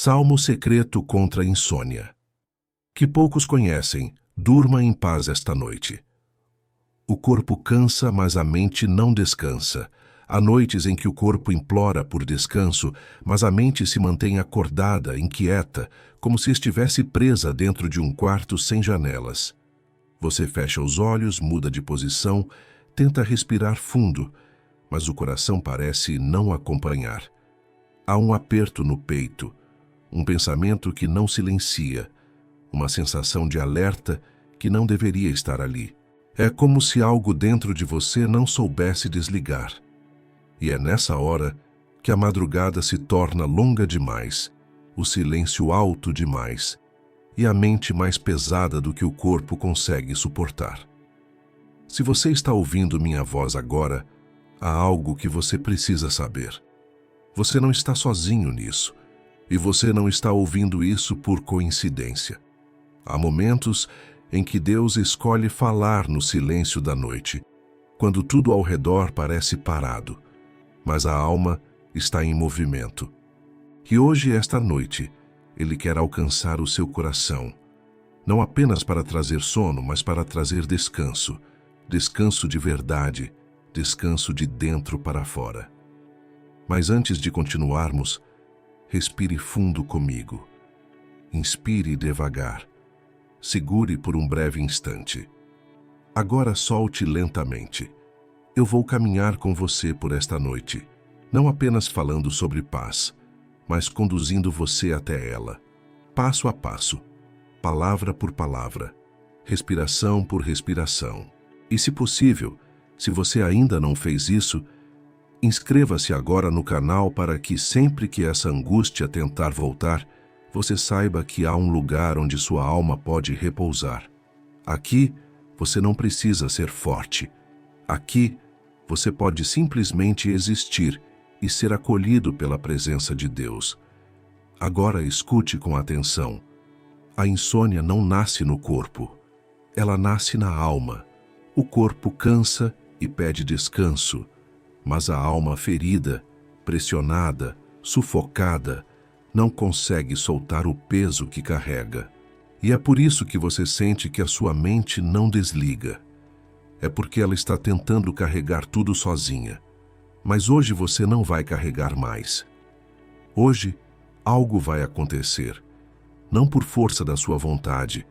Salmo secreto contra a insônia. Que poucos conhecem, durma em paz esta noite. O corpo cansa, mas a mente não descansa. Há noites em que o corpo implora por descanso, mas a mente se mantém acordada, inquieta, como se estivesse presa dentro de um quarto sem janelas. Você fecha os olhos, muda de posição, tenta respirar fundo, mas o coração parece não acompanhar. Há um aperto no peito, um pensamento que não silencia, uma sensação de alerta que não deveria estar ali. É como se algo dentro de você não soubesse desligar. E é nessa hora que a madrugada se torna longa demais, o silêncio alto demais e a mente mais pesada do que o corpo consegue suportar. Se você está ouvindo minha voz agora, há algo que você precisa saber. Você não está sozinho nisso, e você não está ouvindo isso por coincidência. Há momentos em que Deus escolhe falar no silêncio da noite, quando tudo ao redor parece parado, mas a alma está em movimento. E hoje, esta noite, Ele quer alcançar o seu coração, não apenas para trazer sono, mas para trazer descanso, descanso de verdade, descanso de dentro para fora. Mas antes de continuarmos, respire fundo comigo. Inspire devagar. Segure por um breve instante. Agora solte lentamente. Eu vou caminhar com você por esta noite, não apenas falando sobre paz, mas conduzindo você até ela, passo a passo, palavra por palavra, respiração por respiração. E se possível, se você ainda não fez isso, inscreva-se agora no canal para que sempre que essa angústia tentar voltar, você saiba que há um lugar onde sua alma pode repousar. Aqui, você não precisa ser forte. Aqui, você pode simplesmente existir e ser acolhido pela presença de Deus. Agora escute com atenção. A insônia não nasce no corpo. Ela nasce na alma. O corpo cansa e pede descanso, mas a alma ferida, pressionada, sufocada, não consegue soltar o peso que carrega. E é por isso que você sente que a sua mente não desliga. É porque ela está tentando carregar tudo sozinha. Mas hoje você não vai carregar mais. Hoje, algo vai acontecer. Não por força da sua vontade,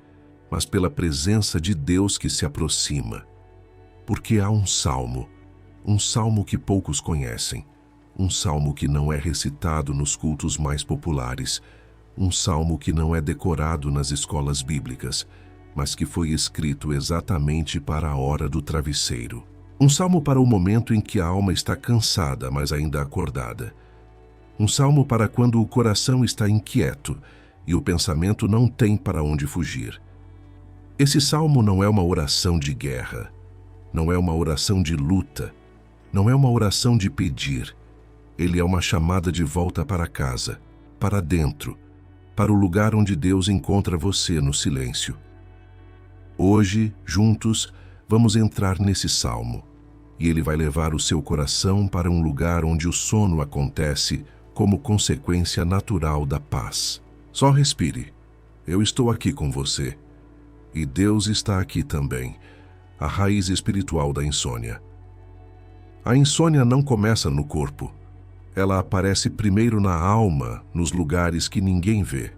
mas pela presença de Deus que se aproxima. Porque há um salmo que poucos conhecem. Um salmo que não é recitado nos cultos mais populares, um salmo que não é decorado nas escolas bíblicas, mas que foi escrito exatamente para a hora do travesseiro. Um salmo para o momento em que a alma está cansada, mas ainda acordada. Um salmo para quando o coração está inquieto e o pensamento não tem para onde fugir. Esse salmo não é uma oração de guerra, não é uma oração de luta, não é uma oração de pedir. Ele é uma chamada de volta para casa, para dentro, para o lugar onde Deus encontra você no silêncio. Hoje, juntos, vamos entrar nesse salmo, e ele vai levar o seu coração para um lugar onde o sono acontece como consequência natural da paz. Só respire. Eu estou aqui com você. E Deus está aqui também, a raiz espiritual da insônia. A insônia não começa no corpo. Ela aparece primeiro na alma, nos lugares que ninguém vê.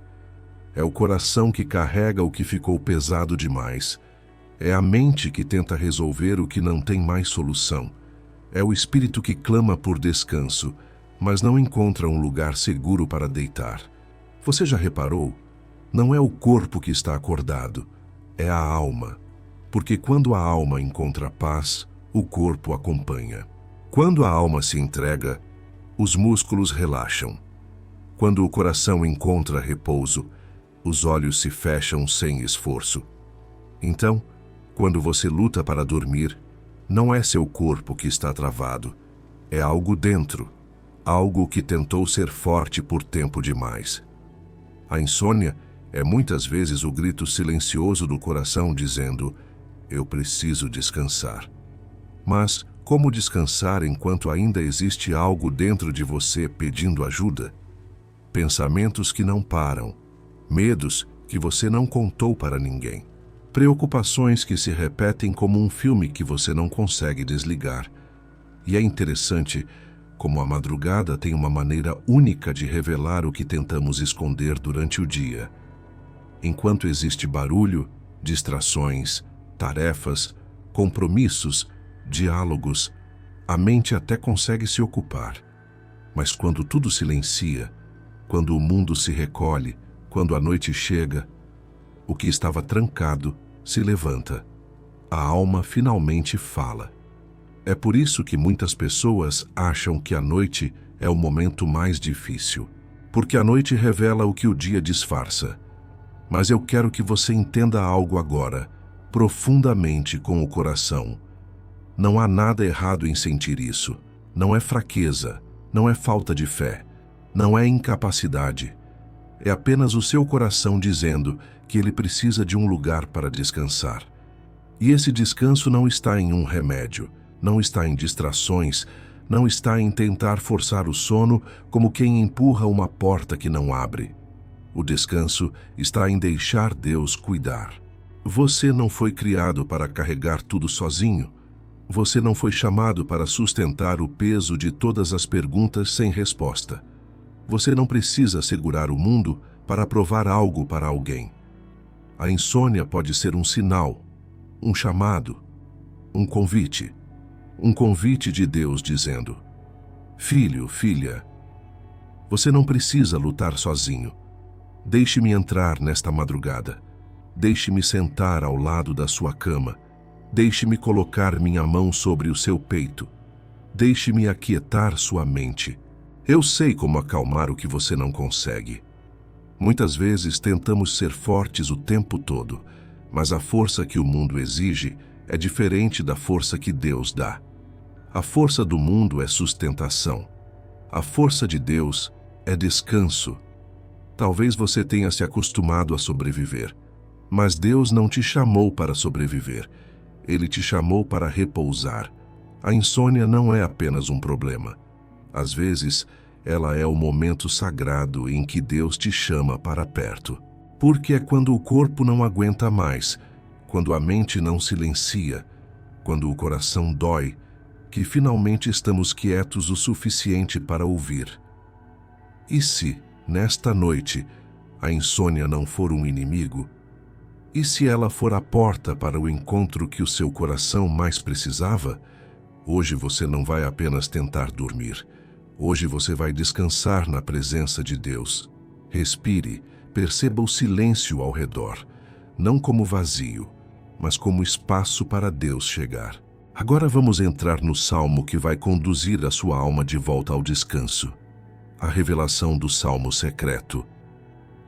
É o coração que carrega o que ficou pesado demais. É a mente que tenta resolver o que não tem mais solução. É o espírito que clama por descanso, mas não encontra um lugar seguro para deitar. Você já reparou? Não é o corpo que está acordado, é a alma. Porque quando a alma encontra paz, o corpo acompanha. Quando a alma se entrega, os músculos relaxam. Quando o coração encontra repouso, os olhos se fecham sem esforço. Então, quando você luta para dormir, não é seu corpo que está travado, é algo dentro, algo que tentou ser forte por tempo demais. A insônia é muitas vezes o grito silencioso do coração dizendo: eu preciso descansar. Mas como descansar enquanto ainda existe algo dentro de você pedindo ajuda? pensamentos que não param, medos que você não contou para ninguém, preocupações que se repetem como um filme que você não consegue desligar. E é interessante como a madrugada tem uma maneira única de revelar o que tentamos esconder durante o dia. Enquanto existe barulho, distrações, tarefas, compromissos, diálogos, a mente até consegue se ocupar. Mas quando tudo silencia, quando o mundo se recolhe, quando a noite chega, o que estava trancado se levanta. A alma finalmente fala. É por isso que muitas pessoas acham que a noite é o momento mais difícil, porque a noite revela o que o dia disfarça. Mas eu quero que você entenda algo agora, profundamente com o coração. Não há nada errado em sentir isso. Não é fraqueza, não é falta de fé, não é incapacidade. É apenas o seu coração dizendo que ele precisa de um lugar para descansar. E esse descanso não está em um remédio, não está em distrações, não está em tentar forçar o sono como quem empurra uma porta que não abre. O descanso está em deixar Deus cuidar. Você não foi criado para carregar tudo sozinho. Você não foi chamado para sustentar o peso de todas as perguntas sem resposta. Você não precisa segurar o mundo para provar algo para alguém. A insônia pode ser um sinal, um chamado, um convite. Um convite de Deus dizendo: filho, filha, você não precisa lutar sozinho. Deixe-me entrar nesta madrugada. Deixe-me sentar ao lado da sua cama. Deixe-me colocar minha mão sobre o seu peito. Deixe-me aquietar sua mente. Eu sei como acalmar o que você não consegue. Muitas vezes tentamos ser fortes o tempo todo, mas a força que o mundo exige é diferente da força que Deus dá. A força do mundo é sustentação. A força de Deus é descanso. Talvez você tenha se acostumado a sobreviver, mas Deus não te chamou para sobreviver. Ele te chamou para repousar. A insônia não é apenas um problema. Às vezes, ela é o momento sagrado em que Deus te chama para perto. Porque é quando o corpo não aguenta mais, quando a mente não silencia, quando o coração dói, que finalmente estamos quietos o suficiente para ouvir. E se, nesta noite, a insônia não for um inimigo? E se ela for a porta para o encontro que o seu coração mais precisava? Hoje você não vai apenas tentar dormir. Hoje você vai descansar na presença de Deus. Respire, perceba o silêncio ao redor, não como vazio, mas como espaço para Deus chegar. Agora vamos entrar no salmo que vai conduzir a sua alma de volta ao descanso. A revelação do salmo secreto.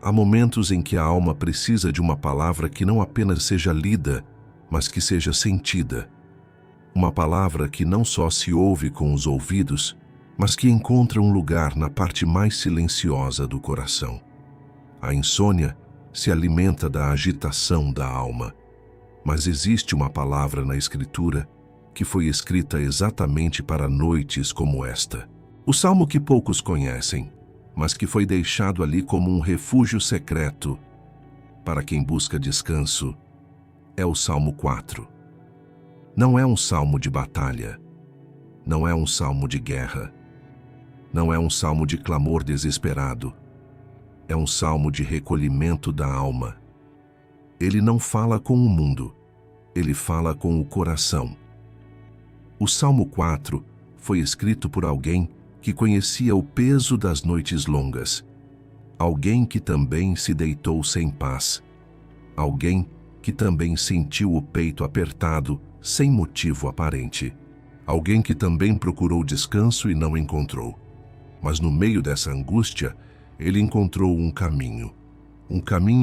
Há momentos em que a alma precisa de uma palavra que não apenas seja lida, mas que seja sentida. Uma palavra que não só se ouve com os ouvidos, mas que encontra um lugar na parte mais silenciosa do coração. A insônia se alimenta da agitação da alma, mas existe uma palavra na Escritura que foi escrita exatamente para noites como esta. O salmo que poucos conhecem, mas que foi deixado ali como um refúgio secreto para quem busca descanso, é o Salmo 4. Não é um salmo de batalha, não é um salmo de guerra, não é um salmo de clamor desesperado, é um salmo de recolhimento da alma. Ele não fala com o mundo, ele fala com o coração. O Salmo 4 foi escrito por alguém que conhecia o peso das noites longas, alguém que também se deitou sem paz, alguém que também sentiu o peito apertado sem motivo aparente, alguém que também procurou descanso e não encontrou. Mas no meio dessa angústia, ele encontrou um caminho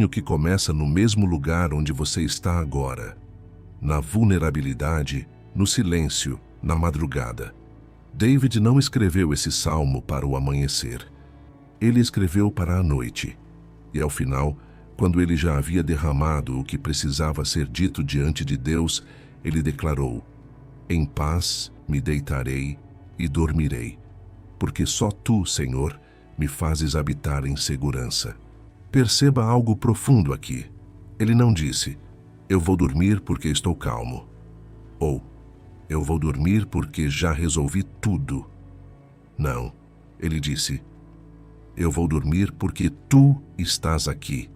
que começa no mesmo lugar onde você está agora, na vulnerabilidade, no silêncio, na madrugada. David não escreveu esse salmo para o amanhecer. Ele escreveu para a noite. E ao final, quando ele já havia derramado o que precisava ser dito diante de Deus, ele declarou: em paz me deitarei e dormirei, porque só tu, Senhor, me fazes habitar em segurança. Perceba algo profundo aqui. Ele não disse, eu vou dormir porque estou calmo. Ou, eu vou dormir porque já resolvi tudo. Não, ele disse, eu vou dormir porque tu estás aqui.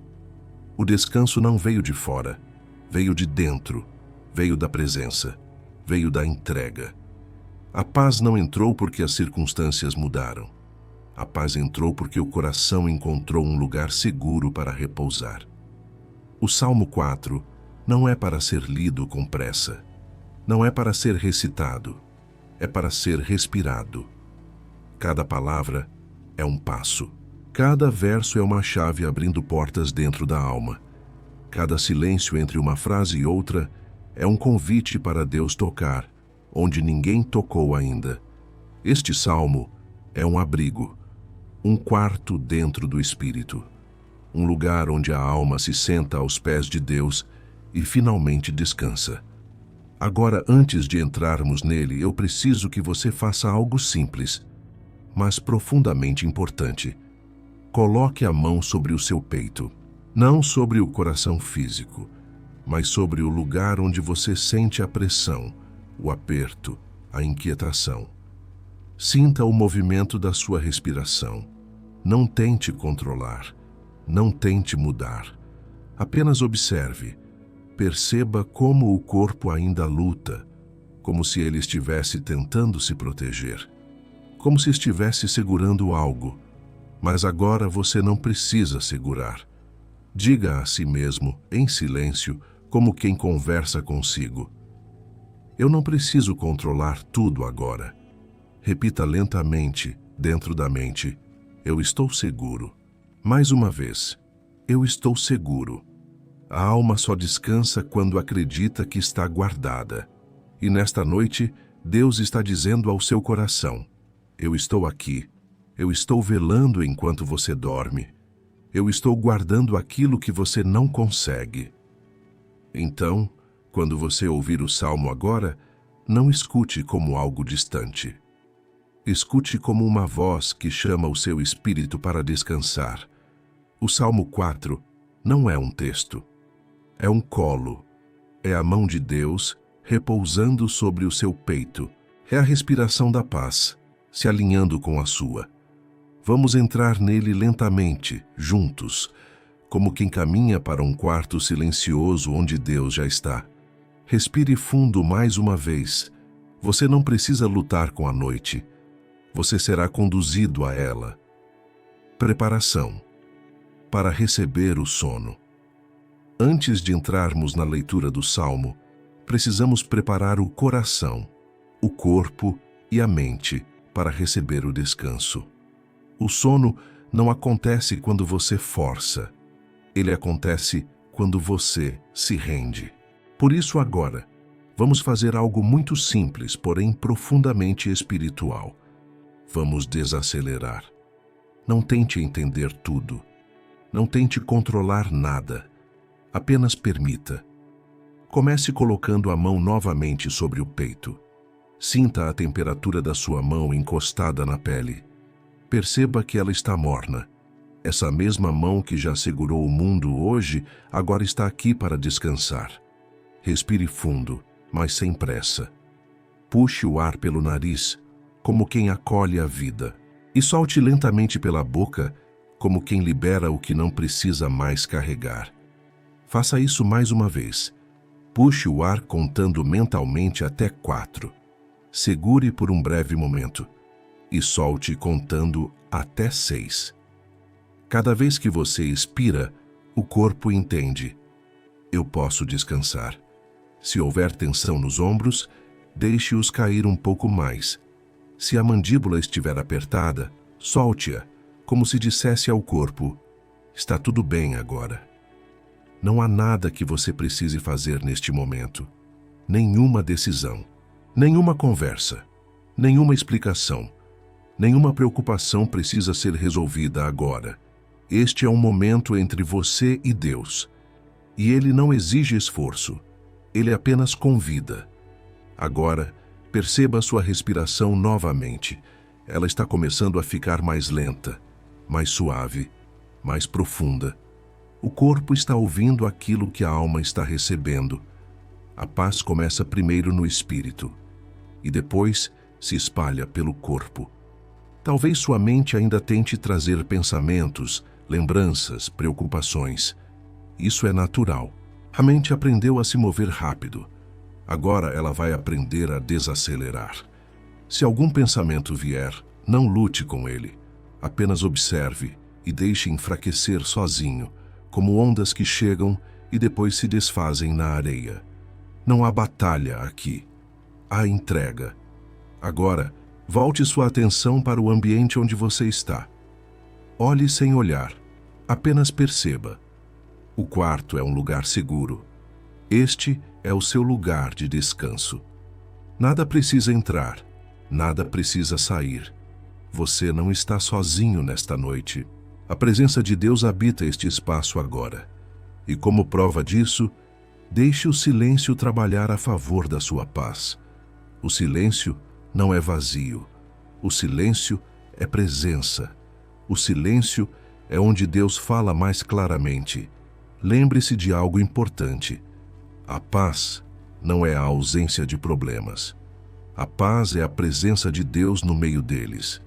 O descanso não veio de fora, veio de dentro, veio da presença, veio da entrega. A paz não entrou porque as circunstâncias mudaram. A paz entrou porque o coração encontrou um lugar seguro para repousar. O Salmo 4 não é para ser lido com pressa. Não é para ser recitado. É para ser respirado. Cada palavra é um passo. Cada verso é uma chave abrindo portas dentro da alma. Cada silêncio entre uma frase e outra é um convite para Deus tocar, onde ninguém tocou ainda. Este salmo é um abrigo, um quarto dentro do Espírito, um lugar onde a alma se senta aos pés de Deus e finalmente descansa. Agora, antes de entrarmos nele, eu preciso que você faça algo simples, mas profundamente importante. Coloque a mão sobre o seu peito, não sobre o coração físico, mas sobre o lugar onde você sente a pressão, o aperto, a inquietação. Sinta o movimento da sua respiração. Não tente controlar, não tente mudar. Apenas observe. Perceba como o corpo ainda luta, como se ele estivesse tentando se proteger, como se estivesse segurando algo. Mas agora você não precisa segurar. Diga a si mesmo, em silêncio, como quem conversa consigo. Eu não preciso controlar tudo agora. Repita lentamente, dentro da mente, eu estou seguro. Mais uma vez, eu estou seguro. A alma só descansa quando acredita que está guardada. E nesta noite, Deus está dizendo ao seu coração, eu estou aqui. Eu estou velando enquanto você dorme. Eu estou guardando aquilo que você não consegue. Então, quando você ouvir o salmo agora, não escute como algo distante. Escute como uma voz que chama o seu espírito para descansar. O Salmo 4 não é um texto. É um colo. É a mão de Deus repousando sobre o seu peito. É a respiração da paz, se alinhando com a sua. Vamos entrar nele lentamente, juntos, como quem caminha para um quarto silencioso onde Deus já está. Respire fundo mais uma vez. Você não precisa lutar com a noite. Você será conduzido a ela. Preparação para receber o sono. Antes de entrarmos na leitura do Salmo, precisamos preparar o coração, o corpo e a mente para receber o descanso. O sono não acontece quando você força. Ele acontece quando você se rende. Por isso agora, vamos fazer algo muito simples, porém profundamente espiritual. Vamos desacelerar. Não tente entender tudo. Não tente controlar nada. Apenas permita. Comece colocando a mão novamente sobre o peito. Sinta a temperatura da sua mão encostada na pele. Perceba que ela está morna. Essa mesma mão que já segurou o mundo hoje, agora está aqui para descansar. Respire fundo, mas sem pressa. Puxe o ar pelo nariz, como quem acolhe a vida. E solte lentamente pela boca, como quem libera o que não precisa mais carregar. Faça isso mais uma vez. Puxe o ar contando mentalmente até 4. Segure por um breve momento. E solte contando até 6. Cada vez que você expira, o corpo entende. Eu posso descansar. Se houver tensão nos ombros, deixe-os cair um pouco mais. Se a mandíbula estiver apertada, solte-a, como se dissesse ao corpo, está tudo bem agora. Não há nada que você precise fazer neste momento. Nenhuma decisão, nenhuma conversa, nenhuma explicação. Nenhuma preocupação precisa ser resolvida agora. Este é um momento entre você e Deus. E Ele não exige esforço. Ele apenas convida. Agora, perceba a sua respiração novamente. Ela está começando a ficar mais lenta. mais suave, mais profunda. O corpo está ouvindo aquilo que a alma está recebendo. A paz começa primeiro no espírito e depois se espalha pelo corpo. Talvez sua mente ainda tente trazer pensamentos, lembranças, preocupações. Isso é natural. A mente aprendeu a se mover rápido. Agora ela vai aprender a desacelerar. Se algum pensamento vier, não lute com ele. Apenas observe e deixe enfraquecer sozinho, como ondas que chegam e depois se desfazem na areia. Não há batalha aqui. Há entrega. Agora, volte sua atenção para o ambiente onde você está. Olhe sem olhar. Apenas perceba. O quarto é um lugar seguro. Este é o seu lugar de descanso. Nada precisa entrar. Nada precisa sair. Você não está sozinho nesta noite. A presença de Deus habita este espaço agora. E como prova disso, deixe o silêncio trabalhar a favor da sua paz. O silêncio não é vazio. O silêncio é presença. O silêncio é onde Deus fala mais claramente. Lembre-se de algo importante. A paz não é a ausência de problemas. A paz é a presença de Deus no meio deles.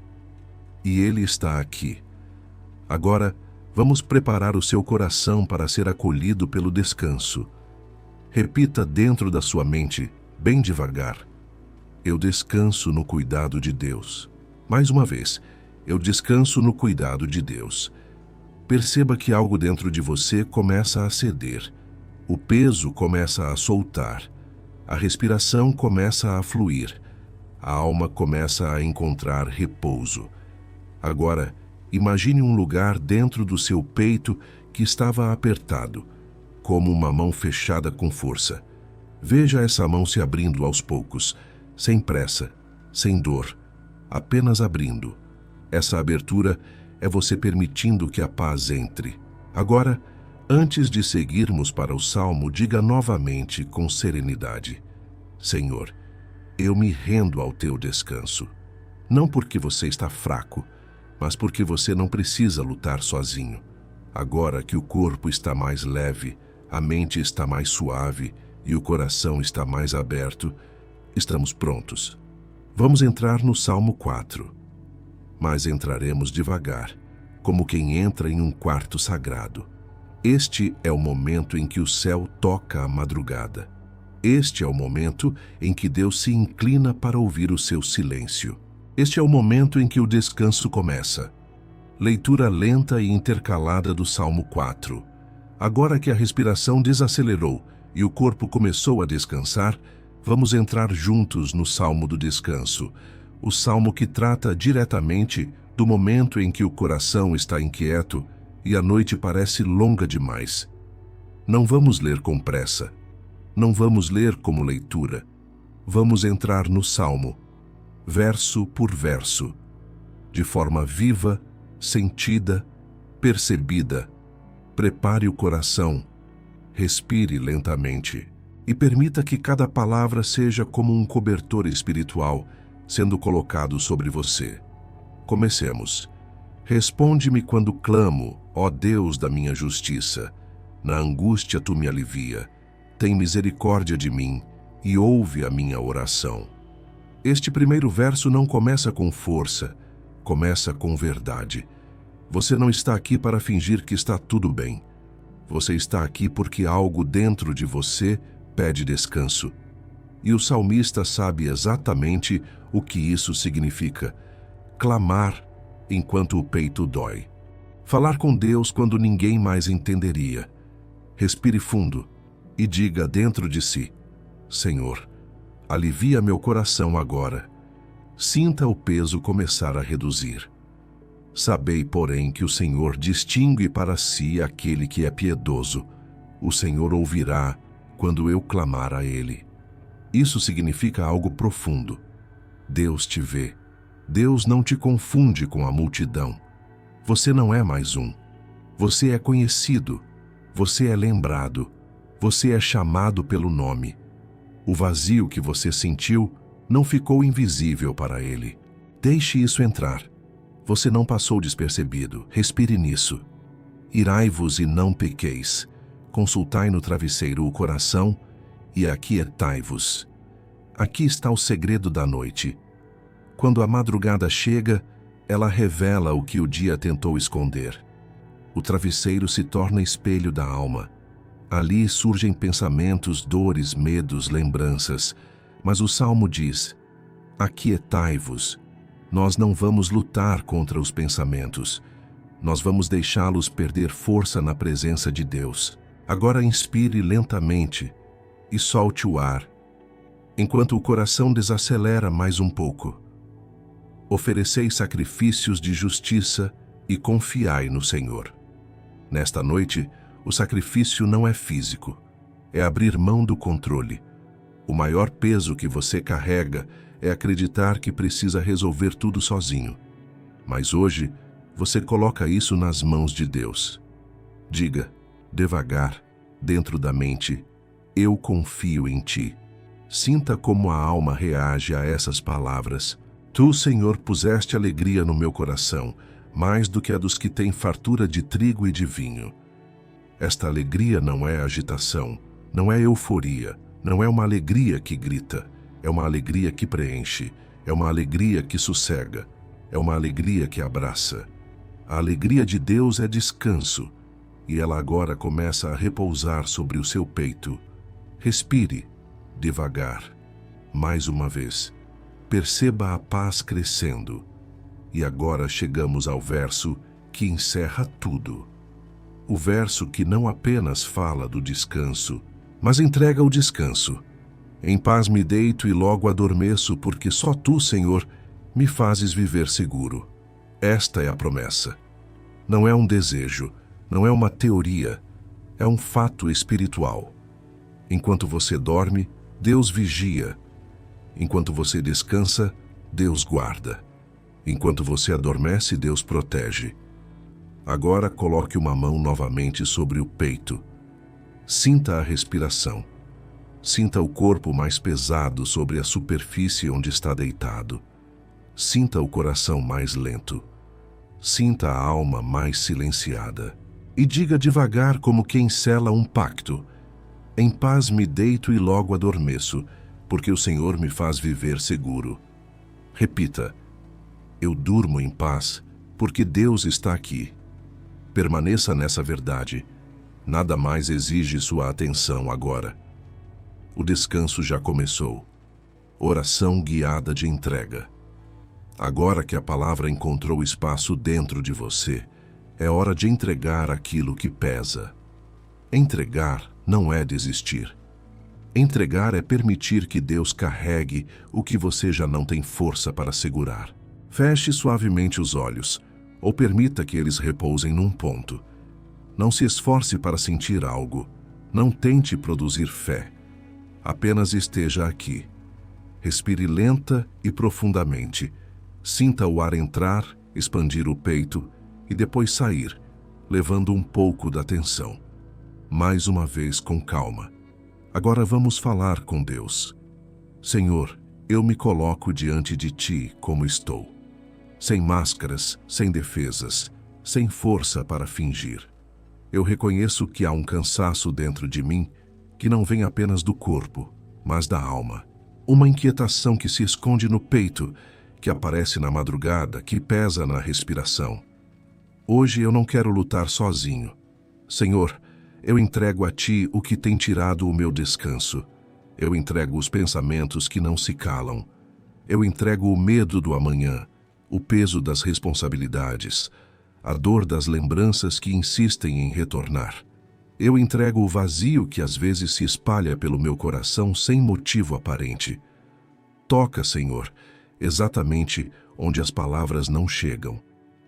E Ele está aqui. Agora, vamos preparar o seu coração para ser acolhido pelo descanso. Repita dentro da sua mente, bem devagar: eu descanso no cuidado de Deus. Mais uma vez, eu descanso no cuidado de Deus. Perceba que algo dentro de você começa a ceder. O peso começa a soltar. A respiração começa a fluir. A alma começa a encontrar repouso. Agora, imagine um lugar dentro do seu peito que estava apertado, como uma mão fechada com força. Veja essa mão se abrindo aos poucos, sem pressa, sem dor, apenas abrindo. Essa abertura é você permitindo que a paz entre. Agora, antes de seguirmos para o Salmo, diga novamente com serenidade: Senhor, eu me rendo ao teu descanso. Não porque você está fraco, mas porque você não precisa lutar sozinho. Agora que o corpo está mais leve, a mente está mais suave e o coração está mais aberto, estamos prontos. Vamos entrar no Salmo 4. Mas entraremos devagar, como quem entra em um quarto sagrado. Este é o momento em que o céu toca a madrugada. Este é o momento em que Deus se inclina para ouvir o seu silêncio. Este é o momento em que o descanso começa. Leitura lenta e intercalada do Salmo 4. Agora que a respiração desacelerou e o corpo começou a descansar, vamos entrar juntos no Salmo do Descanso, o salmo que trata diretamente do momento em que o coração está inquieto e a noite parece longa demais. Não vamos ler com pressa. Não vamos ler como leitura. Vamos entrar no salmo, verso por verso, de forma viva, sentida, percebida. Prepare o coração, respire lentamente e permita que cada palavra seja como um cobertor espiritual sendo colocado sobre você. Comecemos. Responde-me quando clamo, ó Deus da minha justiça. Na angústia tu me alivia. Tem misericórdia de mim e ouve a minha oração. Este primeiro verso não começa com força, começa com verdade. Você não está aqui para fingir que está tudo bem. Você está aqui porque algo dentro de você pede descanso. E o salmista sabe exatamente o que isso significa. Clamar enquanto o peito dói. Falar com Deus quando ninguém mais entenderia. Respire fundo e diga dentro de si: Senhor, alivia meu coração agora. Sinta o peso começar a reduzir. Sabei, porém, que o Senhor distingue para si aquele que é piedoso. O Senhor ouvirá quando eu clamar a Ele. Isso significa algo profundo. Deus te vê. Deus não te confunde com a multidão. Você não é mais um. Você é conhecido. Você é lembrado. Você é chamado pelo nome. O vazio que você sentiu não ficou invisível para Ele. Deixe isso entrar. Você não passou despercebido. Respire nisso. Irai-vos e não pequeis. Consultai no travesseiro o coração e aquietai-vos. Aqui está o segredo da noite. Quando a madrugada chega, ela revela o que o dia tentou esconder. O travesseiro se torna espelho da alma. Ali surgem pensamentos, dores, medos, lembranças. Mas o Salmo diz: aquietai-vos. Nós não vamos lutar contra os pensamentos. Nós vamos deixá-los perder força na presença de Deus. Agora inspire lentamente e solte o ar, enquanto o coração desacelera mais um pouco. Oferecei sacrifícios de justiça e confiai no Senhor. Nesta noite, o sacrifício não é físico, é abrir mão do controle. O maior peso que você carrega é acreditar que precisa resolver tudo sozinho. Mas hoje, você coloca isso nas mãos de Deus. Diga, devagar, dentro da mente: eu confio em ti. Sinta como a alma reage a essas palavras. Tu, Senhor, puseste alegria no meu coração, mais do que a dos que têm fartura de trigo e de vinho. Esta alegria não é agitação, não é euforia, não é uma alegria que grita. É uma alegria que preenche, é uma alegria que sossega, é uma alegria que abraça. A alegria de Deus é descanso, e ela agora começa a repousar sobre o seu peito. Respire, devagar, mais uma vez. Perceba a paz crescendo. E agora chegamos ao verso que encerra tudo. O verso que não apenas fala do descanso, mas entrega o descanso. Em paz me deito e logo adormeço, porque só tu, Senhor, me fazes viver seguro. Esta é a promessa. Não é um desejo, não é uma teoria, é um fato espiritual. Enquanto você dorme, Deus vigia. Enquanto você descansa, Deus guarda. Enquanto você adormece, Deus protege. Agora coloque uma mão novamente sobre o peito. Sinta a respiração. Sinta o corpo mais pesado sobre a superfície onde está deitado. Sinta o coração mais lento. Sinta a alma mais silenciada. E diga devagar, como quem sela um pacto: em paz me deito e logo adormeço, porque o Senhor me faz viver seguro. Repita: eu durmo em paz, porque Deus está aqui. Permaneça nessa verdade. Nada mais exige sua atenção agora. O descanso já começou. Oração guiada de entrega. Agora que a palavra encontrou espaço dentro de você, é hora de entregar aquilo que pesa. Entregar não é desistir. Entregar é permitir que Deus carregue o que você já não tem força para segurar. Feche suavemente os olhos, ou permita que eles repousem num ponto. Não se esforce para sentir algo. Não tente produzir fé. Apenas esteja aqui. Respire lenta e profundamente. Sinta o ar entrar, expandir o peito e depois sair, levando um pouco da tensão. Mais uma vez com calma. Agora vamos falar com Deus. Senhor, eu me coloco diante de Ti como estou. Sem máscaras, sem defesas, sem força para fingir. Eu reconheço que há um cansaço dentro de mim que não vem apenas do corpo, mas da alma. Uma inquietação que se esconde no peito, que aparece na madrugada, que pesa na respiração. Hoje eu não quero lutar sozinho. Senhor, eu entrego a Ti o que tem tirado o meu descanso. Eu entrego os pensamentos que não se calam. Eu entrego o medo do amanhã, o peso das responsabilidades, a dor das lembranças que insistem em retornar. Eu entrego o vazio que às vezes se espalha pelo meu coração sem motivo aparente. Toca, Senhor, exatamente onde as palavras não chegam,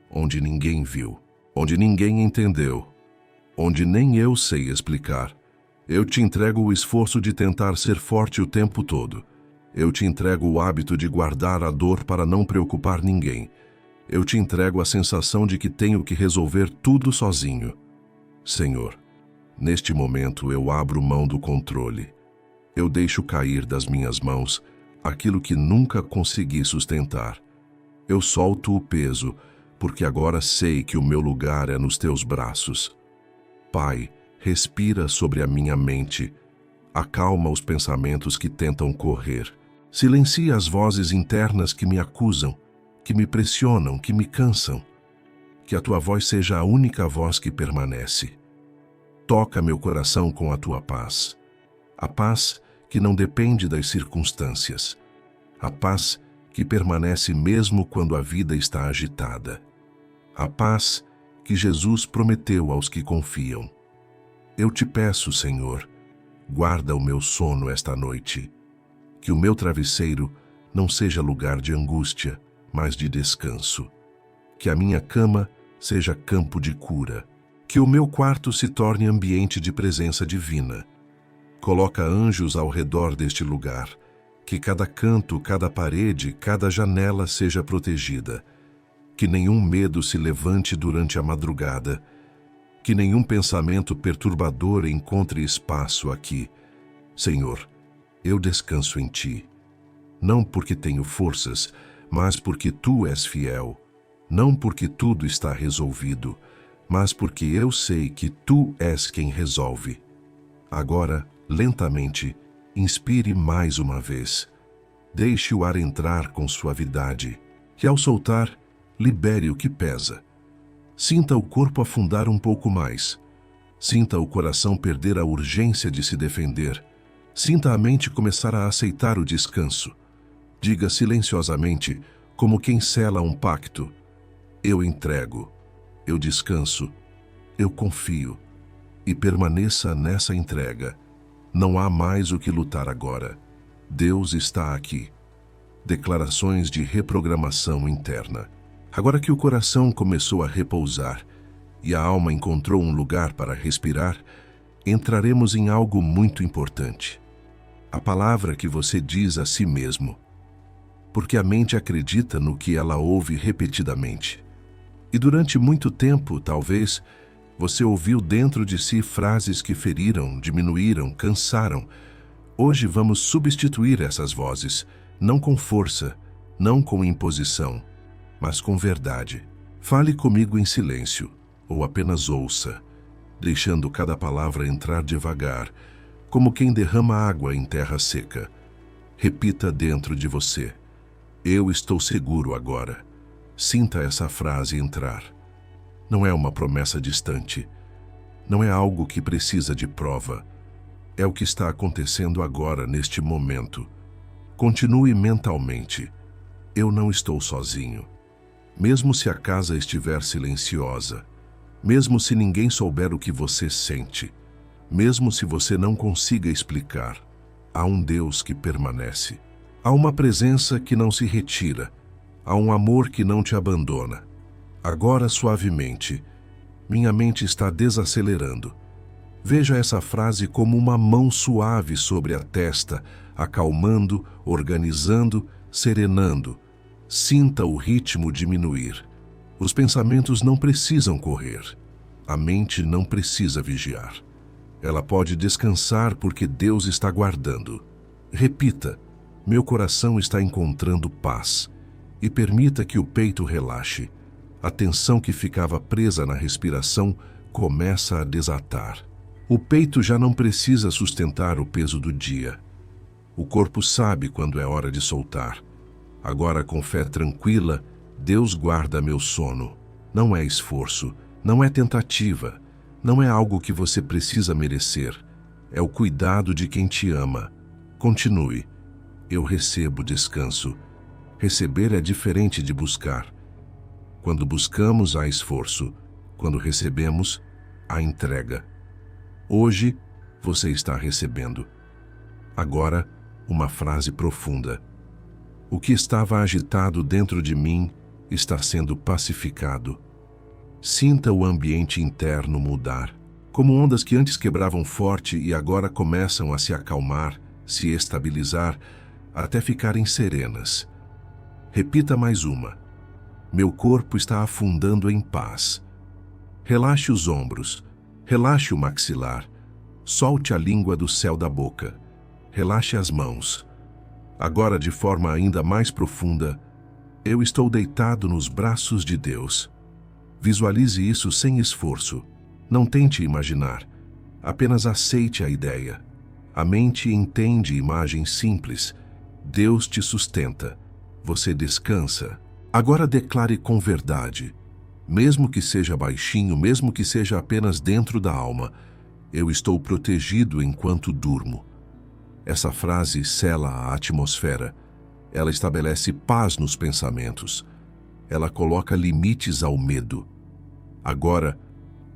onde ninguém viu, onde ninguém entendeu, onde nem eu sei explicar. Eu te entrego o esforço de tentar ser forte o tempo todo. Eu te entrego o hábito de guardar a dor para não preocupar ninguém. Eu te entrego a sensação de que tenho que resolver tudo sozinho. Senhor, neste momento eu abro mão do controle. Eu deixo cair das minhas mãos aquilo que nunca consegui sustentar. Eu solto o peso, porque agora sei que o meu lugar é nos teus braços. Pai, respira sobre a minha mente, acalma os pensamentos que tentam correr, silencia as vozes internas que me acusam, que me pressionam, que me cansam. Que a tua voz seja a única voz que permanece. Toca meu coração com a tua paz. A paz que não depende das circunstâncias. A paz que permanece mesmo quando a vida está agitada. A paz que Jesus prometeu aos que confiam. Eu te peço, Senhor, guarda o meu sono esta noite. Que o meu travesseiro não seja lugar de angústia, mas de descanso. Que a minha cama seja campo de cura. Que o meu quarto se torne ambiente de presença divina. Coloca anjos ao redor deste lugar. Que cada canto, cada parede, cada janela seja protegida. Que nenhum medo se levante durante a madrugada. Que nenhum pensamento perturbador encontre espaço aqui. Senhor, eu descanso em Ti. Não porque tenho forças, mas porque Tu és fiel. Não porque tudo está resolvido, mas porque eu sei que Tu és quem resolve. Agora, lentamente, inspire mais uma vez. Deixe o ar entrar com suavidade, e ao soltar, libere o que pesa. Sinta o corpo afundar um pouco mais. Sinta o coração perder a urgência de se defender. Sinta a mente começar a aceitar o descanso. Diga silenciosamente, como quem sela um pacto: eu entrego, eu descanso, eu confio. E permaneça nessa entrega. Não há mais o que lutar agora. Deus está aqui. Declarações de reprogramação interna. Agora que o coração começou a repousar e a alma encontrou um lugar para respirar, entraremos em algo muito importante. A palavra que você diz a si mesmo. Porque a mente acredita no que ela ouve repetidamente. E durante muito tempo, talvez, você ouviu dentro de si frases que feriram, diminuíram, cansaram. Hoje vamos substituir essas vozes, não com força, não com imposição, mas com verdade. Fale comigo em silêncio, ou apenas ouça, deixando cada palavra entrar devagar, como quem derrama água em terra seca. Repita dentro de você: eu estou seguro agora. Sinta essa frase entrar. Não é uma promessa distante. Não é algo que precisa de prova. É o que está acontecendo agora, neste momento. Continue mentalmente. Eu não estou sozinho. Mesmo se a casa estiver silenciosa, mesmo se ninguém souber o que você sente, mesmo se você não consiga explicar, há um Deus que permanece. Há uma presença que não se retira. Há um amor que não te abandona. Agora, suavemente, minha mente está desacelerando. Veja essa frase como uma mão suave sobre a testa, acalmando, organizando, serenando. Sinta o ritmo diminuir. Os pensamentos não precisam correr. A mente não precisa vigiar. Ela pode descansar porque Deus está guardando. Repita: meu coração está encontrando paz. E permita que o peito relaxe. A tensão que ficava presa na respiração começa a desatar. O peito já não precisa sustentar o peso do dia. O corpo sabe quando é hora de soltar. Agora, com fé tranquila, Deus guarda meu sono. Não é esforço, não é tentativa, não é algo que você precisa merecer. É o cuidado de quem te ama. Continue. Eu recebo descanso. Receber é diferente de buscar. Quando buscamos, há esforço. Quando recebemos, há entrega. Hoje, você está recebendo. Agora, uma frase profunda. O que estava agitado dentro de mim está sendo pacificado. Sinta o ambiente interno mudar, como ondas que antes quebravam forte e agora começam a se acalmar, se estabilizar, até ficarem serenas. Repita mais uma. Meu corpo está afundando em paz. Relaxe os ombros, relaxe o maxilar, solte a língua do céu da boca, relaxe as mãos. Agora, de forma ainda mais profunda, Eu estou deitado nos braços de Deus. Visualize isso sem esforço. Não tente imaginar. Apenas aceite a ideia. A mente entende imagens simples. Deus te sustenta. Você descansa. Agora declare com verdade. Mesmo que seja baixinho, mesmo que seja apenas dentro da alma, eu estou protegido enquanto durmo. Essa frase sela a atmosfera. Ela estabelece paz nos pensamentos. Ela coloca limites ao medo. Agora,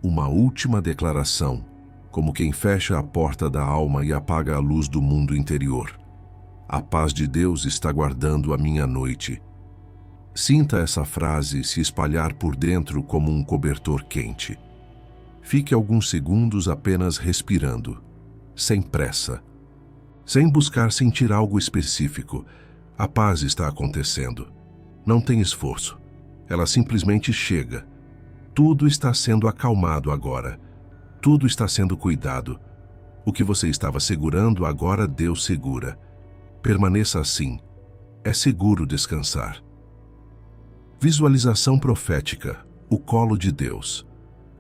uma última declaração, como quem fecha a porta da alma e apaga a luz do mundo interior. A paz de Deus está guardando a minha noite. Sinta essa frase se espalhar por dentro como um cobertor quente. Fique alguns segundos apenas respirando, sem pressa, sem buscar sentir algo específico. A paz está acontecendo. Não tem esforço. Ela simplesmente chega. Tudo está sendo acalmado agora. Tudo está sendo cuidado. O que você estava segurando, agora Deus segura. Permaneça assim. É seguro descansar. Visualização profética. O colo de Deus.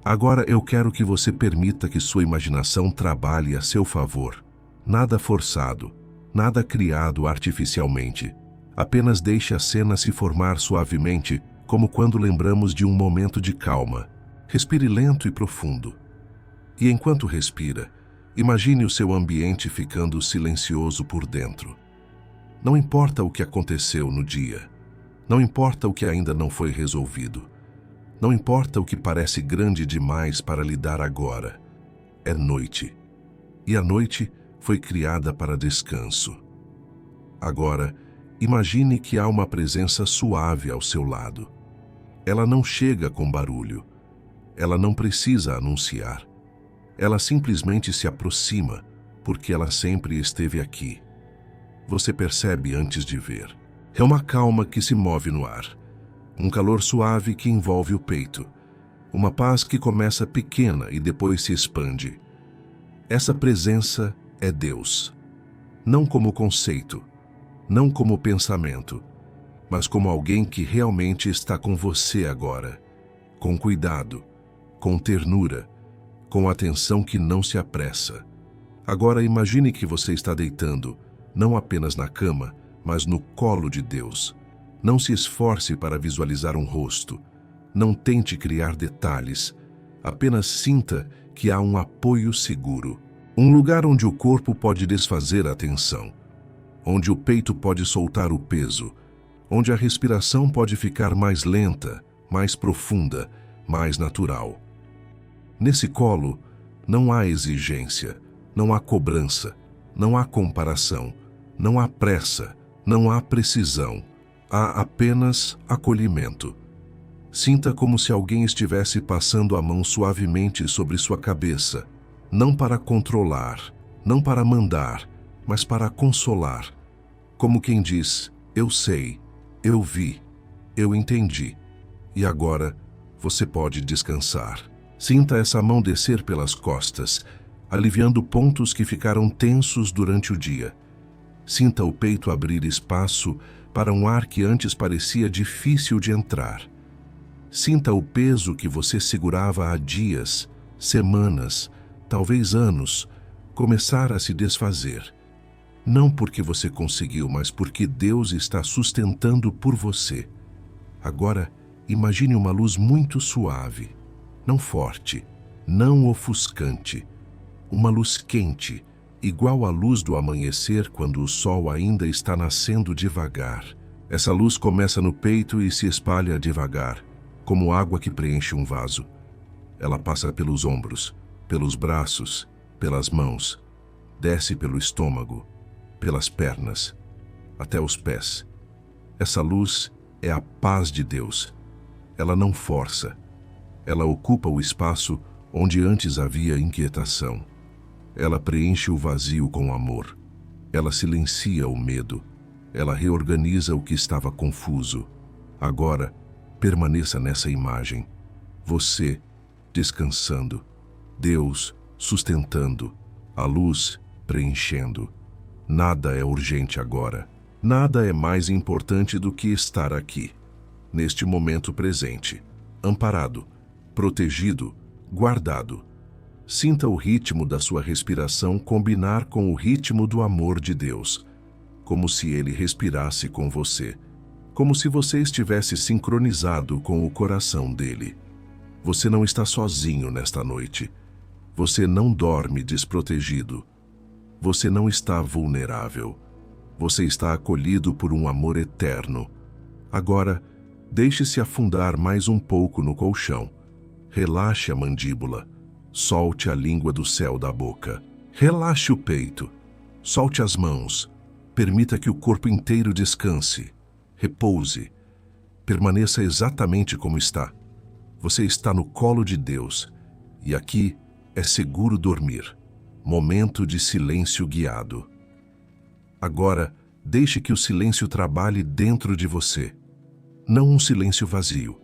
Agora eu quero que você permita que sua imaginação trabalhe a seu favor. Nada forçado. Nada criado artificialmente. Apenas deixe a cena se formar suavemente, como quando lembramos de um momento de calma. Respire lento e profundo. E enquanto respira, imagine o seu ambiente ficando silencioso por dentro. Não importa o que aconteceu no dia. Não importa o que ainda não foi resolvido. Não importa o que parece grande demais para lidar agora. É noite. E a noite foi criada para descanso. Agora, imagine que há uma presença suave ao seu lado. Ela não chega com barulho. Ela não precisa anunciar. Ela simplesmente se aproxima, porque ela sempre esteve aqui. Você percebe antes de ver. É uma calma que se move no ar. Um calor suave que envolve o peito. Uma paz que começa pequena e depois se expande. Essa presença é Deus. Não como conceito, não como pensamento, mas como alguém que realmente está com você agora. Com cuidado, com ternura, com atenção que não se apressa. Agora imagine que você está deitando, não apenas na cama, mas no colo de Deus. Não se esforce para visualizar um rosto. Não tente criar detalhes. Apenas sinta que há um apoio seguro. Um lugar onde o corpo pode desfazer a tensão. Onde o peito pode soltar o peso. Onde a respiração pode ficar mais lenta, mais profunda, mais natural. Nesse colo, não há exigência, não há cobrança, não há comparação, não há pressa, não há precisão. Há apenas acolhimento. Sinta como se alguém estivesse passando a mão suavemente sobre sua cabeça, não para controlar, não para mandar, mas para consolar. Como quem diz, eu sei, eu vi, eu entendi, e agora você pode descansar. Sinta essa mão descer pelas costas, aliviando pontos que ficaram tensos durante o dia. Sinta o peito abrir espaço para um ar que antes parecia difícil de entrar. Sinta o peso que você segurava há dias, semanas, talvez anos, começar a se desfazer. Não porque você conseguiu, mas porque Deus está sustentando por você. Agora, imagine uma luz muito suave, não forte, não ofuscante. Uma luz quente, igual à luz do amanhecer quando o sol ainda está nascendo devagar. Essa luz começa no peito e se espalha devagar, como água que preenche um vaso. Ela passa pelos ombros, pelos braços, pelas mãos, desce pelo estômago, pelas pernas, até os pés. Essa luz é a paz de Deus. Ela não força. Ela ocupa o espaço onde antes havia inquietação. Ela preenche o vazio com amor. Ela silencia o medo. Ela reorganiza o que estava confuso. Agora, permaneça nessa imagem. Você, descansando. Deus, sustentando. A luz, preenchendo. Nada é urgente agora. Nada é mais importante do que estar aqui, neste momento presente, amparado, protegido, guardado. Sinta o ritmo da sua respiração combinar com o ritmo do amor de Deus, como se Ele respirasse com você, como se você estivesse sincronizado com o coração dele. Você não está sozinho nesta noite. Você não dorme desprotegido. Você não está vulnerável. Você está acolhido por um amor eterno. Agora, deixe-se afundar mais um pouco no colchão. Relaxe a mandíbula. Solte a língua do céu da boca. Relaxe o peito. Solte as mãos. Permita que o corpo inteiro descanse. Repouse. Permaneça exatamente como está. Você está no colo de Deus. E aqui é seguro dormir. Momento de silêncio guiado. Agora, deixe que o silêncio trabalhe dentro de você. Não um silêncio vazio.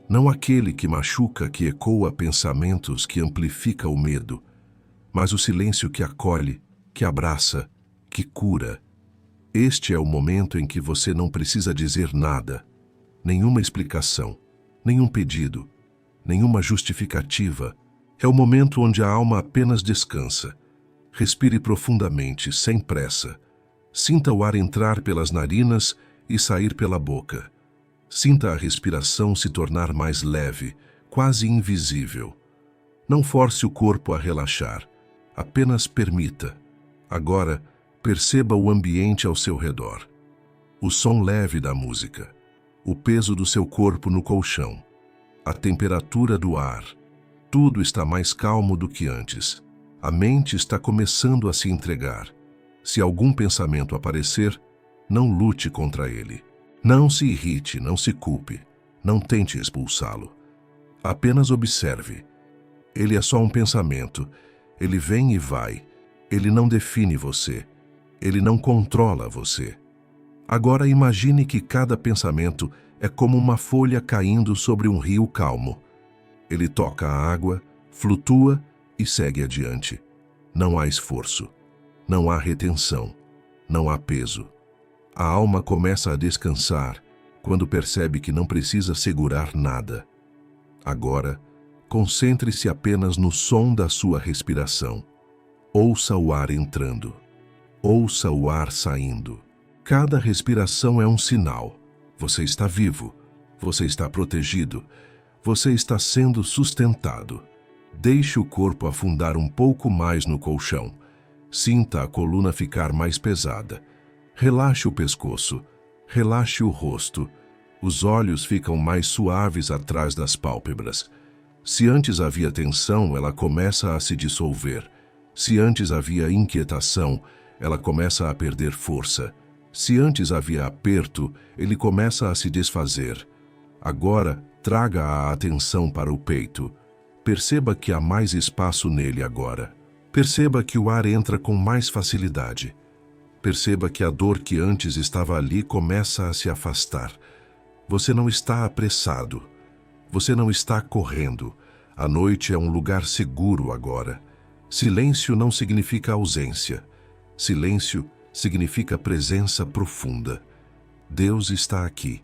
Não aquele que machuca, que ecoa pensamentos, que amplifica o medo, mas o silêncio que acolhe, que abraça, que cura. Este é o momento em que você não precisa dizer nada, nenhuma explicação, nenhum pedido, nenhuma justificativa. É o momento onde a alma apenas descansa. Respire profundamente, sem pressa. Sinta o ar entrar pelas narinas e sair pela boca. Sinta a respiração se tornar mais leve, quase invisível. Não force o corpo a relaxar, apenas permita. Agora, perceba o ambiente ao seu redor. O som leve da música, o peso do seu corpo no colchão, a temperatura do ar. Tudo está mais calmo do que antes. A mente está começando a se entregar. Se algum pensamento aparecer, não lute contra ele. Não se irrite, não se culpe, não tente expulsá-lo. Apenas observe. Ele é só um pensamento. Ele vem e vai. Ele não define você. Ele não controla você. Agora imagine que cada pensamento é como uma folha caindo sobre um rio calmo. Ele toca a água, flutua e segue adiante. Não há esforço. Não há retenção. Não há peso. A alma começa a descansar quando percebe que não precisa segurar nada. Agora, concentre-se apenas no som da sua respiração. Ouça o ar entrando. Ouça o ar saindo. Cada respiração é um sinal. Você está vivo. Você está protegido. Você está sendo sustentado. Deixe o corpo afundar um pouco mais no colchão. Sinta a coluna ficar mais pesada. Relaxe o pescoço, relaxe o rosto. Os olhos ficam mais suaves atrás das pálpebras. Se antes havia tensão, ela começa a se dissolver. Se antes havia inquietação, ela começa a perder força. Se antes havia aperto, ele começa a se desfazer. Agora, traga a atenção para o peito. Perceba que há mais espaço nele agora. Perceba que o ar entra com mais facilidade. Perceba que a dor que antes estava ali começa a se afastar. Você não está apressado. Você não está correndo. A noite é um lugar seguro agora. Silêncio não significa ausência. Silêncio significa presença profunda. Deus está aqui,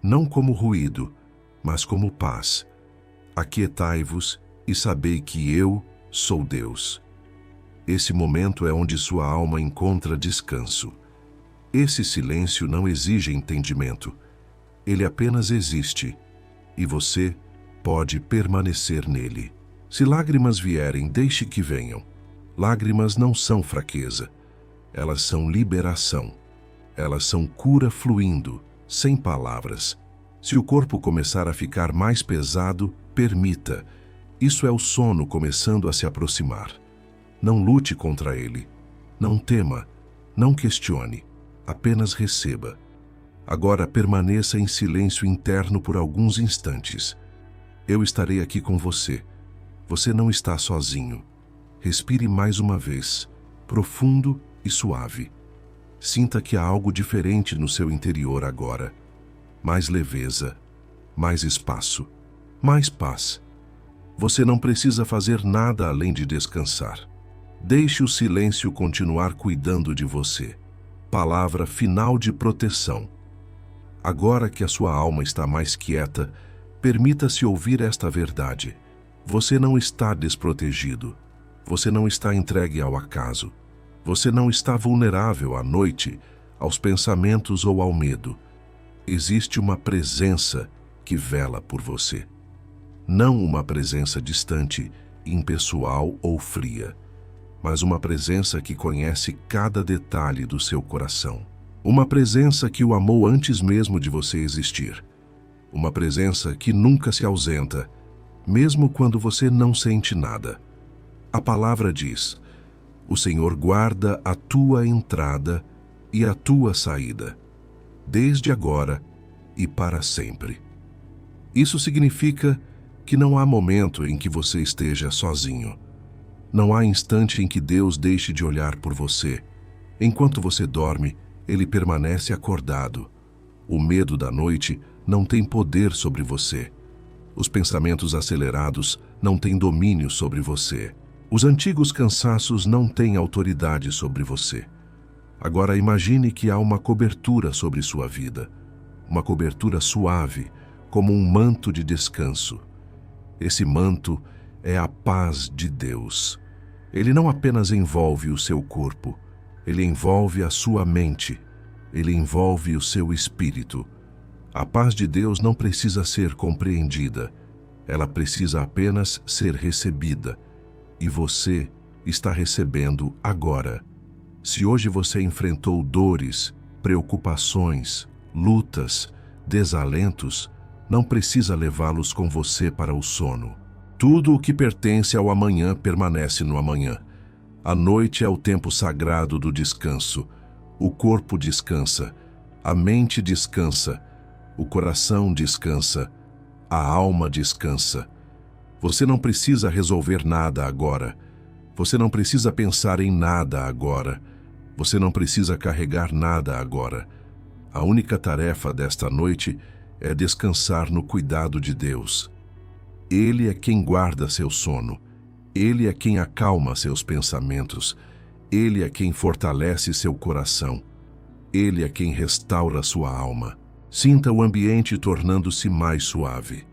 não como ruído, mas como paz. Aquietai-vos e sabei que eu sou Deus. Esse momento é onde sua alma encontra descanso. Esse silêncio não exige entendimento. Ele apenas existe, e você pode permanecer nele. Se lágrimas vierem, deixe que venham. Lágrimas não são fraqueza. Elas são liberação. Elas são cura fluindo, sem palavras. Se o corpo começar a ficar mais pesado, permita. Isso é o sono começando a se aproximar. Não lute contra ele. Não tema. Não questione. Apenas receba. Agora permaneça em silêncio interno por alguns instantes. Eu estarei aqui com você. Você não está sozinho. Respire mais uma vez, profundo e suave. Sinta que há algo diferente no seu interior agora. Mais leveza, mais espaço, mais paz. Você não precisa fazer nada além de descansar. Deixe o silêncio continuar cuidando de você. palavra final de proteção. Agora que a sua alma está mais quieta, permita-se ouvir esta verdade. Você não está desprotegido. Você não está entregue ao acaso. Você não está vulnerável à noite, aos pensamentos ou ao medo. Existe uma presença que vela por você. Não uma presença distante, impessoal ou fria, mas uma presença que conhece cada detalhe do seu coração. Uma presença que o amou antes mesmo de você existir. Uma presença que nunca se ausenta, mesmo quando você não sente nada. A palavra diz: o Senhor guarda a tua entrada e a tua saída, desde agora e para sempre. Isso significa que não há momento em que você esteja sozinho. Não há instante em que Deus deixe de olhar por você. Enquanto você dorme, Ele permanece acordado. O medo da noite não tem poder sobre você. Os pensamentos acelerados não têm domínio sobre você. Os antigos cansaços não têm autoridade sobre você. Agora imagine que há uma cobertura sobre sua vida. Uma cobertura suave, como um manto de descanso. Esse manto é a paz de Deus. Ele não apenas envolve o seu corpo, ele envolve a sua mente, ele envolve o seu espírito. A paz de Deus não precisa ser compreendida, ela precisa apenas ser recebida. E você está recebendo agora. Se hoje você enfrentou dores, preocupações, lutas, desalentos, não precisa levá-los com você para o sono. Tudo o que pertence ao amanhã permanece no amanhã. A noite é o tempo sagrado do descanso. O corpo descansa, a mente descansa, o coração descansa, a alma descansa. Você não precisa resolver nada agora. Você não precisa pensar em nada agora. Você não precisa carregar nada agora. A única tarefa desta noite é descansar no cuidado de Deus. Ele é quem guarda seu sono. Ele é quem acalma seus pensamentos. Ele é quem fortalece seu coração. Ele é quem restaura sua alma. Sinta o ambiente tornando-se mais suave,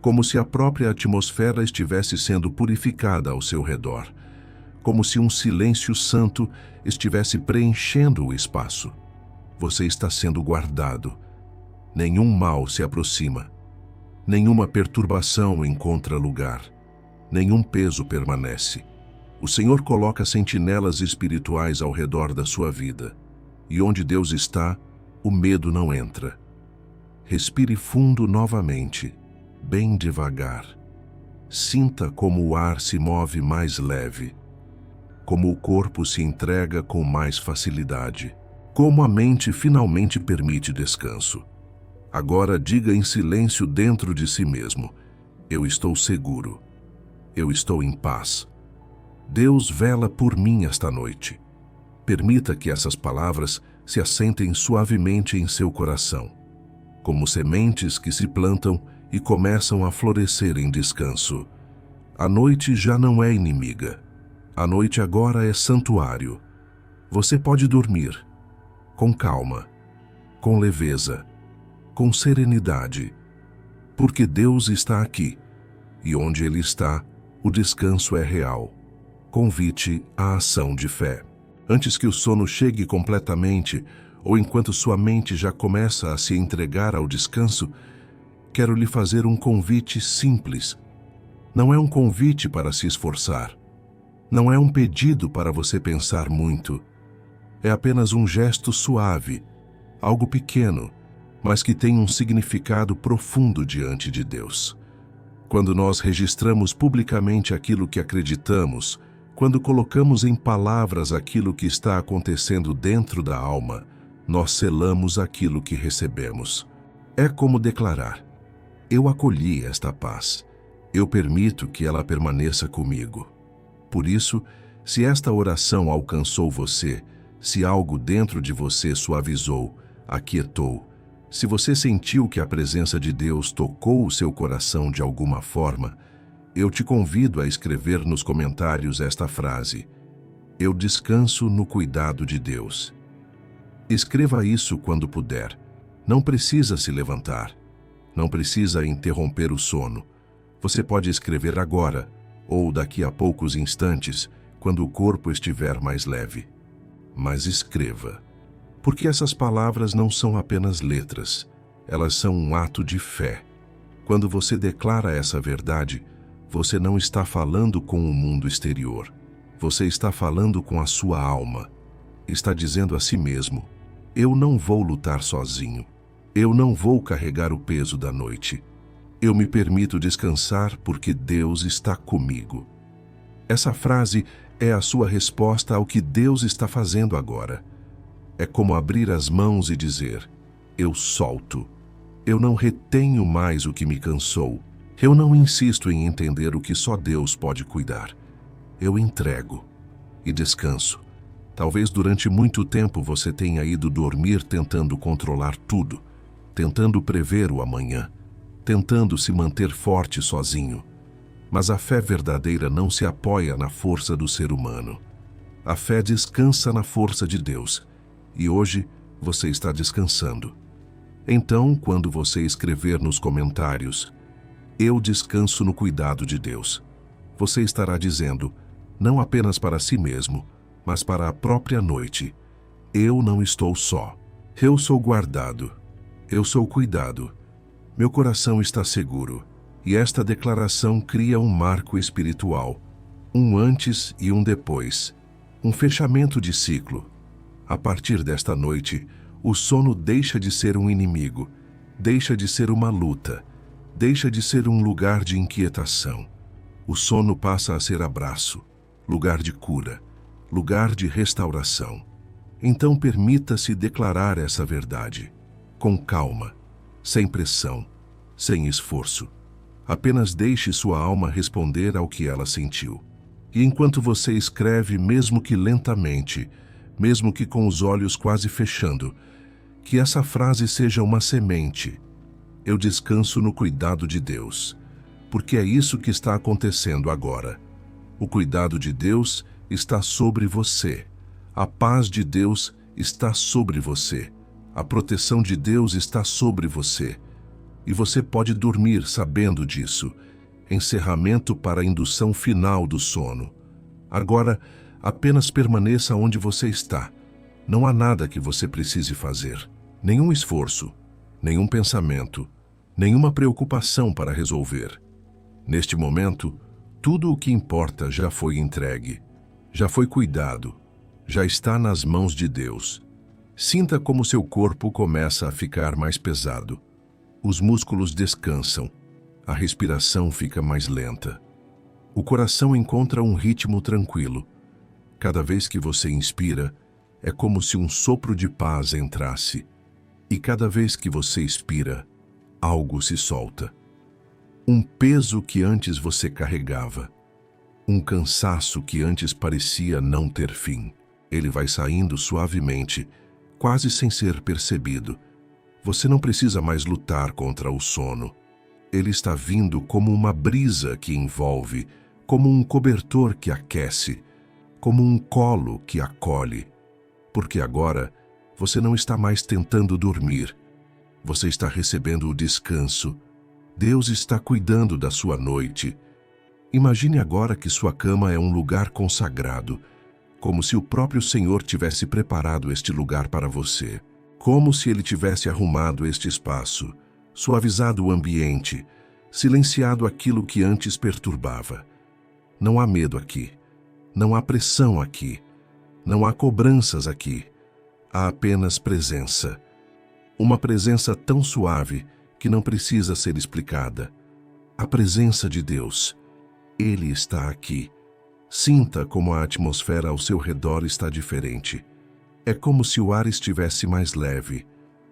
como se a própria atmosfera estivesse sendo purificada ao seu redor, como se um silêncio santo estivesse preenchendo o espaço. Você está sendo guardado. Nenhum mal se aproxima. Nenhuma perturbação encontra lugar. Nenhum peso permanece. O Senhor coloca sentinelas espirituais ao redor da sua vida. E onde Deus está, o medo não entra. Respire fundo novamente, bem devagar. Sinta como o ar se move mais leve, como o corpo se entrega com mais facilidade, como a mente finalmente permite descanso. Agora diga em silêncio dentro de si mesmo: eu estou seguro, eu estou em paz. Deus vela por mim esta noite. Permita que essas palavras se assentem suavemente em seu coração, como sementes que se plantam e começam a florescer em descanso. A noite já não é inimiga. A noite agora é santuário. Você pode dormir com calma, com leveza, com serenidade, porque Deus está aqui, e onde Ele está, o descanso é real. Convite à ação de fé. Antes que o sono chegue completamente, ou enquanto sua mente já começa a se entregar ao descanso, quero lhe fazer um convite simples. Não é um convite para se esforçar. Não é um pedido para você pensar muito. É apenas um gesto suave, algo pequeno, mas que tem um significado profundo diante de Deus. Quando nós registramos publicamente aquilo que acreditamos, quando colocamos em palavras aquilo que está acontecendo dentro da alma, nós selamos aquilo que recebemos. É como declarar: eu acolhi esta paz. Eu permito que ela permaneça comigo. Por isso, se esta oração alcançou você, se algo dentro de você suavizou, aquietou, se você sentiu que a presença de Deus tocou o seu coração de alguma forma, eu te convido a escrever nos comentários esta frase: eu descanso no cuidado de Deus. Escreva isso quando puder. Não precisa se levantar. Não precisa interromper o sono. Você pode escrever agora, ou daqui a poucos instantes, quando o corpo estiver mais leve. Mas escreva. Porque essas palavras não são apenas letras. Elas são um ato de fé. Quando você declara essa verdade, você não está falando com o mundo exterior. Você está falando com a sua alma. Está dizendo a si mesmo: eu não vou lutar sozinho. Eu não vou carregar o peso da noite. Eu me permito descansar porque Deus está comigo. Essa frase é a sua resposta ao que Deus está fazendo agora. É como abrir as mãos e dizer: eu solto. Eu não retenho mais o que me cansou. Eu não insisto em entender o que só Deus pode cuidar. Eu entrego e descanso. Talvez durante muito tempo você tenha ido dormir tentando controlar tudo, tentando prever o amanhã, tentando se manter forte sozinho. Mas a fé verdadeira não se apoia na força do ser humano. A fé descansa na força de Deus. E hoje você está descansando. Então, quando você escrever nos comentários: eu descanso no cuidado de Deus, você estará dizendo, não apenas para si mesmo, mas para a própria noite: eu não estou só. Eu sou guardado. Eu sou cuidado. Meu coração está seguro. E esta declaração cria um marco espiritual, um antes e um depois, um fechamento de ciclo. A partir desta noite, o sono deixa de ser um inimigo, deixa de ser uma luta, deixa de ser um lugar de inquietação. O sono passa a ser abraço, lugar de cura, lugar de restauração. Então permita-se declarar essa verdade, com calma, sem pressão, sem esforço. Apenas deixe sua alma responder ao que ela sentiu. E enquanto você escreve, mesmo que lentamente, mesmo que com os olhos quase fechando, que essa frase seja uma semente: eu descanso no cuidado de Deus. Porque é isso que está acontecendo agora. O cuidado de Deus está sobre você. A paz de Deus está sobre você. A proteção de Deus está sobre você. E você pode dormir sabendo disso. Encerramento para a indução final do sono. Agora, apenas permaneça onde você está. Não há nada que você precise fazer. Nenhum esforço, nenhum pensamento, nenhuma preocupação para resolver. Neste momento, tudo o que importa já foi entregue, já foi cuidado, já está nas mãos de Deus. Sinta como seu corpo começa a ficar mais pesado. Os músculos descansam, a respiração fica mais lenta. O coração encontra um ritmo tranquilo. Cada vez que você inspira, é como se um sopro de paz entrasse. E cada vez que você expira, algo se solta. Um peso que antes você carregava. Um cansaço que antes parecia não ter fim. Ele vai saindo suavemente, quase sem ser percebido. Você não precisa mais lutar contra o sono. Ele está vindo como uma brisa que envolve, como um cobertor que aquece, como um colo que acolhe. Porque agora você não está mais tentando dormir. Você está recebendo o descanso. Deus está cuidando da sua noite. Imagine agora que sua cama é um lugar consagrado, como se o próprio Senhor tivesse preparado este lugar para você. Como se Ele tivesse arrumado este espaço, suavizado o ambiente, silenciado aquilo que antes perturbava. Não há medo aqui. Não há pressão aqui. Não há cobranças aqui. Há apenas presença. Uma presença tão suave que não precisa ser explicada. A presença de Deus. Ele está aqui. Sinta como a atmosfera ao seu redor está diferente. É como se o ar estivesse mais leve,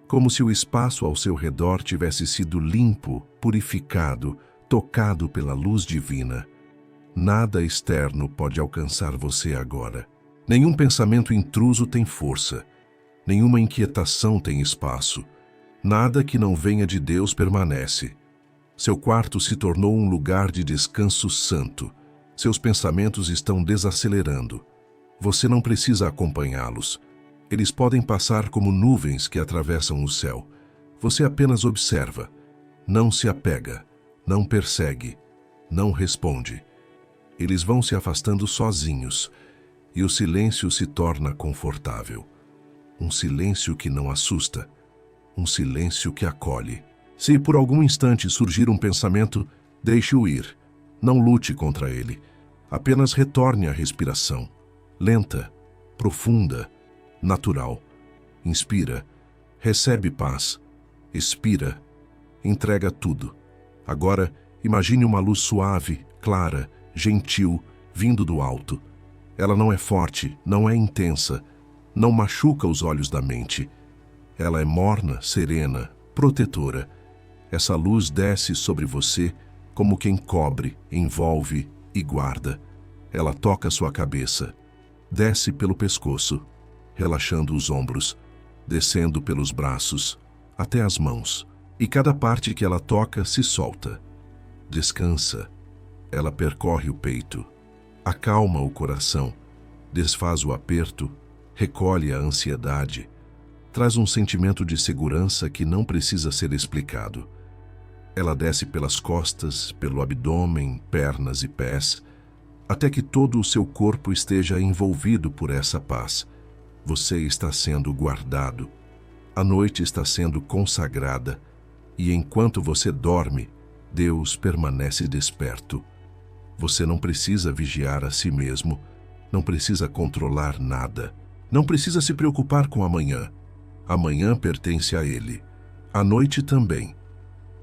como se o espaço ao seu redor tivesse sido limpo, purificado, tocado pela luz divina. Nada externo pode alcançar você agora. Nenhum pensamento intruso tem força. Nenhuma inquietação tem espaço. Nada que não venha de Deus permanece. Seu quarto se tornou um lugar de descanso santo. Seus pensamentos estão desacelerando. Você não precisa acompanhá-los. Eles podem passar como nuvens que atravessam o céu. Você apenas observa, não se apega, não persegue, não responde. Eles vão se afastando sozinhos e o silêncio se torna confortável. Um silêncio que não assusta, um silêncio que acolhe. Se por algum instante surgir um pensamento, deixe-o ir. Não lute contra ele. Apenas retorne à respiração. Lenta, profunda, natural. Inspira, recebe paz. Expira, entrega tudo. Agora, imagine uma luz suave, clara, gentil, vindo do alto. Ela não é forte, não é intensa, não machuca os olhos da mente. Ela é morna, serena, protetora. Essa luz desce sobre você como quem cobre, envolve e guarda. Ela toca sua cabeça, desce pelo pescoço, relaxando os ombros, descendo pelos braços, até as mãos. E cada parte que ela toca se solta. Descansa. Ela percorre o peito, acalma o coração, desfaz o aperto, recolhe a ansiedade, traz um sentimento de segurança que não precisa ser explicado. Ela desce pelas costas, pelo abdômen, pernas e pés, até que todo o seu corpo esteja envolvido por essa paz. Você está sendo guardado. A noite está sendo consagrada. E enquanto você dorme, Deus permanece desperto. Você não precisa vigiar a si mesmo, não precisa controlar nada, não precisa se preocupar com amanhã. Amanhã pertence a Ele. A noite também.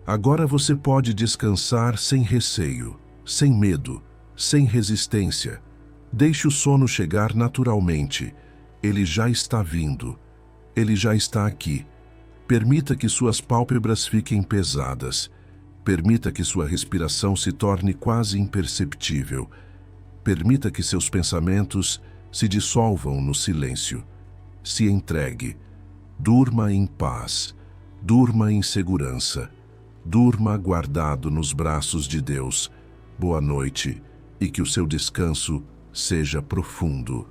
Agora você pode descansar sem receio, sem medo, sem resistência. Deixe o sono chegar naturalmente. Ele já está vindo. Ele já está aqui. Permita que suas pálpebras fiquem pesadas. Permita que sua respiração se torne quase imperceptível. Permita que seus pensamentos se dissolvam no silêncio. Se entregue. Durma em paz. Durma em segurança. Durma guardado nos braços de Deus. Boa noite e que o seu descanso seja profundo.